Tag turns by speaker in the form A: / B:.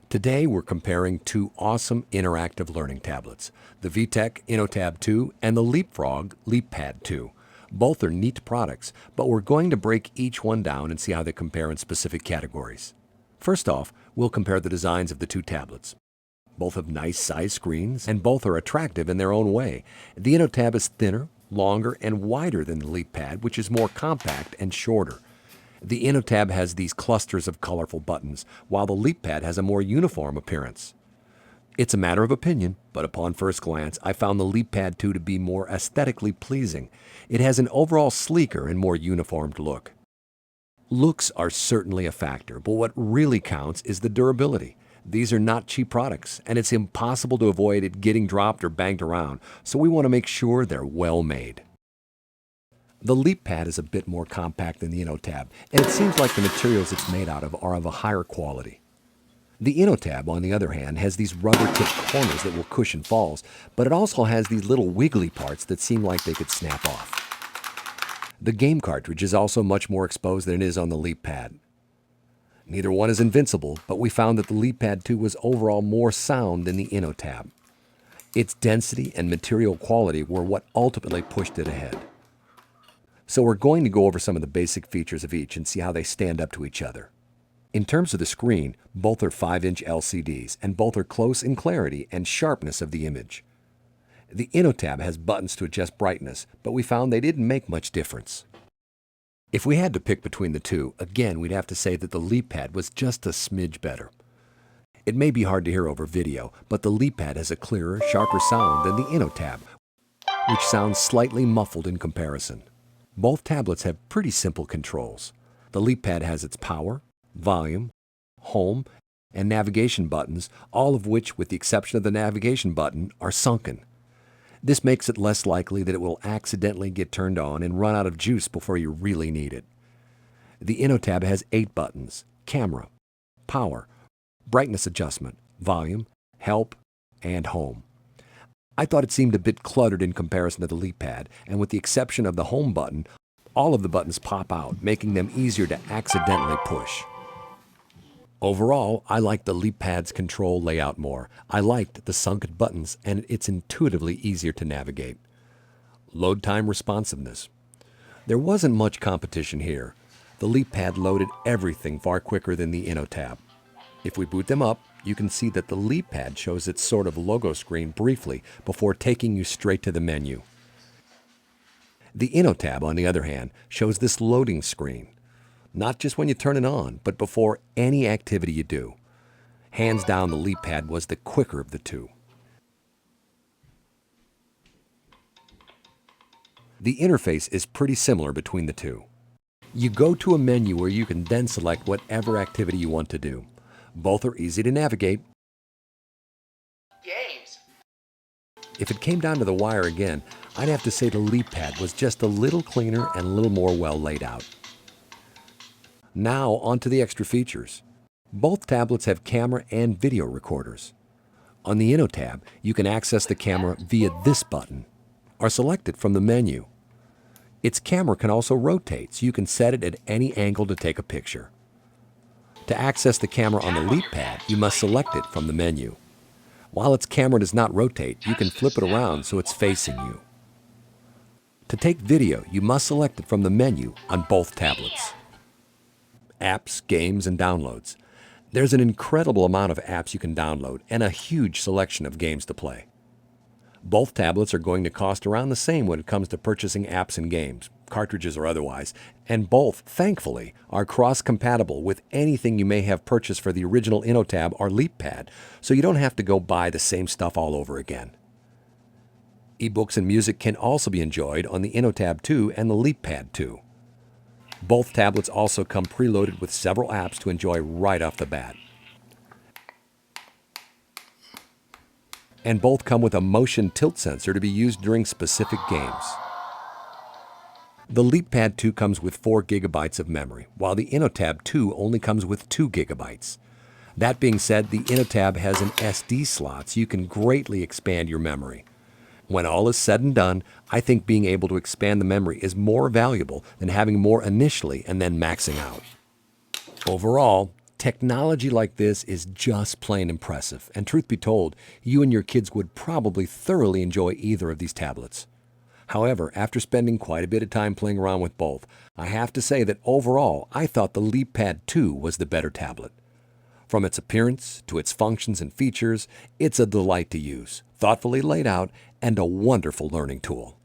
A: Today we're comparing two awesome interactive learning tablets, the Vtech InnoTab 2 and the LeapFrog LeapPad 2. Both are neat products, but we're going to break each one down and see how they compare in specific categories. First off, we'll compare the designs of the two tablets. Both have nice size screens, and both are attractive in their own way. The InnoTab is thinner, longer, and wider than the LeapPad, which is more compact and shorter. The InnoTab has these clusters of colorful buttons, while the LeapPad has a more uniform appearance. It's a matter of opinion, but upon first glance, I found the LeapPad 2 to be more aesthetically pleasing. It has an overall sleeker and more uniformed look. Looks are certainly a factor, but what really counts is the durability. These are not cheap products, and it's impossible to avoid it getting dropped or banged around, so we want to make sure they're well made. The LeapPad is a bit more compact than the InnoTab, and it seems like the materials it's made out of are of a higher quality. The InnoTab, on the other hand, has these rubber-tipped corners that will cushion falls, but it also has these little wiggly parts that seem like they could snap off. The game cartridge is also much more exposed than it is on the LeapPad. Neither one is invincible, but we found that the LeapPad 2 was overall more sound than the InnoTab. Its density and material quality were what ultimately pushed it ahead. So we're going to go over some of the basic features of each and see how they stand up to each other. In terms of the screen, both are 5-inch LCDs, and both are close in clarity and sharpness of the image. The InnoTab has buttons to adjust brightness, but we found they didn't make much difference. If we had to pick between the two, again we'd have to say that the LeapPad was just a smidge better. It may be hard to hear over video, but the LeapPad has a clearer, sharper sound than the InnoTab, which sounds slightly muffled in comparison. Both tablets have pretty simple controls. The LeapPad has its power, volume, home, and navigation buttons, all of which, with the exception of the navigation button, are sunken. This makes it less likely that it will accidentally get turned on and run out of juice before you really need it. The InnoTab has 8 buttons: camera, power, brightness adjustment, volume, help, and home. I thought it seemed a bit cluttered in comparison to the LeapPad, and with the exception of the home button, all of the buttons pop out, making them easier to accidentally push. Overall, I liked the LeapPad's control layout more. I liked the sunken buttons, and it's intuitively easier to navigate. Load time responsiveness. There wasn't much competition here. The LeapPad loaded everything far quicker than the InnoTab. If we boot them up, you can see that the LeapPad shows its sort of logo screen briefly before taking you straight to the menu. The InnoTab, on the other hand, shows this loading screen, not just when you turn it on, but before any activity you do. Hands down, the LeapPad was the quicker of the two. The interface is pretty similar between the two. You go to a menu where you can then select whatever activity you want to do. Both are easy to navigate.
B: Games.
A: If it came down to the wire again, I'd have to say the LeapPad was just a little cleaner and a little more well laid out. Now onto the extra features. Both tablets have camera and video recorders. On the InnoTab, you can access the camera via this button, or select it from the menu. Its camera can also rotate, so you can set it at any angle to take a picture. To access the camera on the LeapPad, you must select it from the menu. While its camera does not rotate, you can flip it around so it's facing you. To take video, you must select it from the menu on both tablets. Apps, games, and downloads. There's an incredible amount of apps you can download and a huge selection of games to play. Both tablets are going to cost around the same when it comes to purchasing apps and games, cartridges or otherwise, and both, thankfully, are cross-compatible with anything you may have purchased for the original InnoTab or LeapPad, so you don't have to go buy the same stuff all over again. Ebooks and music can also be enjoyed on the InnoTab 2 and the LeapPad 2. Both tablets also come preloaded with several apps to enjoy right off the bat. And both come with a motion tilt sensor to be used during specific games. The LeapPad 2 comes with 4 GB of memory, while the InnoTab 2 only comes with 2 GB. That being said, the InnoTab has an SD slot, so you can greatly expand your memory. When all is said and done, I think being able to expand the memory is more valuable than having more initially and then maxing out. Overall, Technology like this is just plain impressive, and truth be told, you and your kids would probably thoroughly enjoy either of these tablets. However, after spending quite a bit of time playing around with both, I have to say that overall, I thought the LeapPad 2 was the better tablet. From its appearance to its functions and features, it's a delight to use, thoughtfully laid out, and a wonderful learning tool.